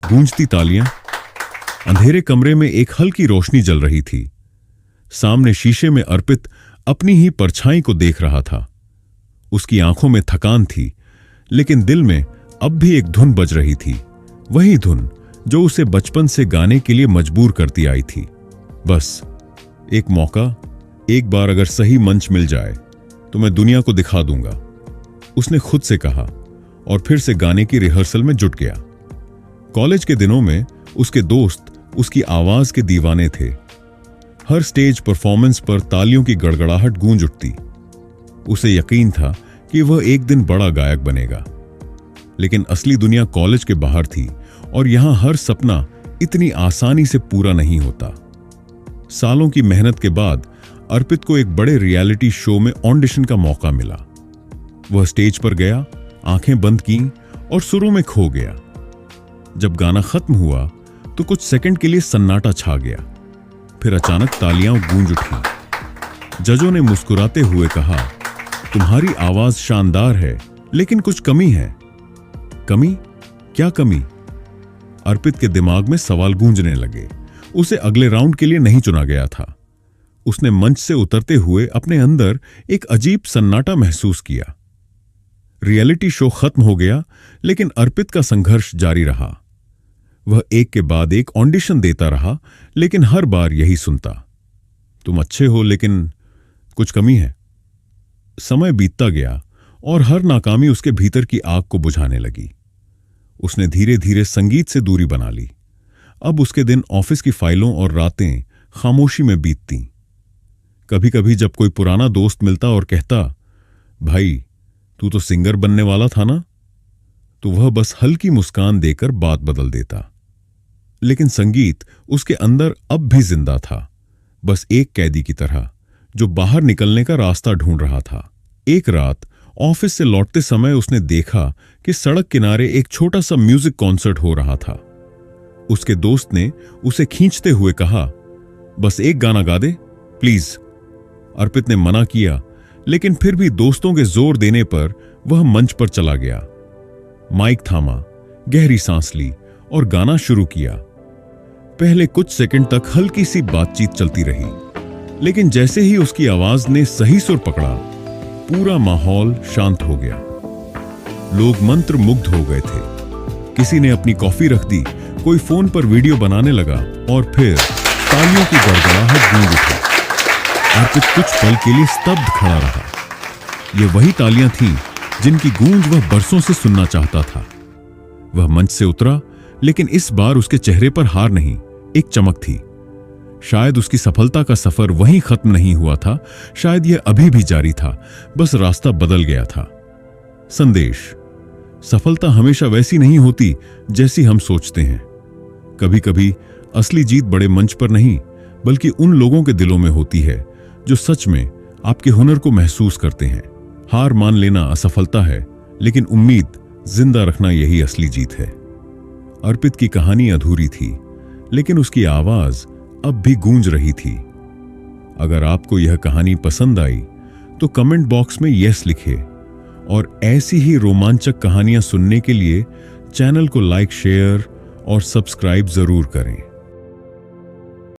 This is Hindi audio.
गूंजती तालियां। अंधेरे कमरे में एक हल्की रोशनी जल रही थी। सामने शीशे में अर्पित अपनी ही परछाई को देख रहा था। उसकी आंखों में थकान थी, लेकिन दिल में अब भी एक धुन बज रही थी, वही धुन जो उसे बचपन से गाने के लिए मजबूर करती आई थी। बस एक मौका, एक बार अगर सही मंच मिल जाए तो मैं दुनिया को दिखा दूंगा, उसने खुद से कहा और फिर से गाने की रिहर्सल में जुट गया। कॉलेज के दिनों में उसके दोस्त उसकी आवाज के दीवाने थे। हर स्टेज परफॉर्मेंस पर तालियों की गड़गड़ाहट गूंज उठती। उसे यकीन था कि वह एक दिन बड़ा गायक बनेगा, लेकिन असली दुनिया कॉलेज के बाहर थी और यहां हर सपना इतनी आसानी से पूरा नहीं होता। सालों की मेहनत के बाद अर्पित को एक बड़े रियलिटी शो में ऑडिशन का मौका मिला। वह स्टेज पर गया, आंखें बंद की और सुरों में खो गया। जब गाना खत्म हुआ तो कुछ सेकंड के लिए सन्नाटा छा गया। फिर अचानक तालियां गूंज उठी। जजों ने मुस्कुराते हुए कहा, तुम्हारी आवाज शानदार है, लेकिन कुछ कमी है। कमी? क्या कमी? अर्पित के दिमाग में सवाल गूंजने लगे। उसे अगले राउंड के लिए नहीं चुना गया था। उसने मंच से उतरते हुए अपने अंदर एक अजीब सन्नाटा महसूस किया। रियलिटी शो खत्म हो गया, लेकिन अर्पित का संघर्ष जारी रहा। वह एक के बाद एक ऑडिशन देता रहा, लेकिन हर बार यही सुनता, तुम अच्छे हो लेकिन कुछ कमी है। समय बीतता गया और हर नाकामी उसके भीतर की आग को बुझाने लगी। उसने धीरे धीरे संगीत से दूरी बना ली। अब उसके दिन ऑफिस की फाइलों और रातें खामोशी में बीतती। कभी कभी जब कोई पुराना दोस्त मिलता और कहता, भाई तू तो सिंगर बनने वाला था ना, तो वह बस हल्की मुस्कान देकर बात बदल देता। लेकिन संगीत उसके अंदर अब भी जिंदा था, बस एक कैदी की तरह जो बाहर निकलने का रास्ता ढूंढ रहा था। एक रात ऑफिस से लौटते समय उसने देखा कि सड़क किनारे एक छोटा सा म्यूजिक कॉन्सर्ट हो रहा था। उसके दोस्त ने उसे खींचते हुए कहा, बस एक गाना गा दे प्लीज। अर्पित ने मना किया, लेकिन फिर भी दोस्तों के जोर देने पर वह मंच पर चला गया। माइक थामा, गहरी सांस ली और गाना शुरू किया। पहले कुछ सेकंड तक हल्की सी बातचीत चलती रही, लेकिन जैसे ही उसकी आवाज ने सही सुर पकड़ा, पूरा माहौल शांत हो गया। लोग मंत्र मुग्ध हो गए थे। किसी ने अपनी कॉफी रख दी, कोई फोन पर वीडियो बनाने लगा और फिर तालियों की गड़गड़ाहट गूंज उठी। अर्पित कुछ पल के लिए स्तब्ध खड़ा रहा। ये वही तालियां थीं जिनकी गूंज वह बरसों से सुनना चाहता था। वह मंच से उतरा, लेकिन इस बार उसके चेहरे पर हार नहीं, एक चमक थी। शायद उसकी सफलता का सफर वहीं खत्म नहीं हुआ था, शायद यह अभी भी जारी था, बस रास्ता बदल गया था। संदेश: सफलता हमेशा वैसी नहीं होती जैसी हम सोचते हैं। कभी कभी असली जीत बड़े मंच पर नहीं, बल्कि उन लोगों के दिलों में होती है जो सच में आपके हुनर को महसूस करते हैं। हार मान लेना असफलता है, लेकिन उम्मीद जिंदा रखना यही असली जीत है। अर्पित की कहानी अधूरी थी, लेकिन उसकी आवाज अब भी गूंज रही थी। अगर आपको यह कहानी पसंद आई तो कमेंट बॉक्स में यस लिखें और ऐसी ही रोमांचक कहानियां सुनने के लिए चैनल को लाइक, शेयर और सब्सक्राइब जरूर करें।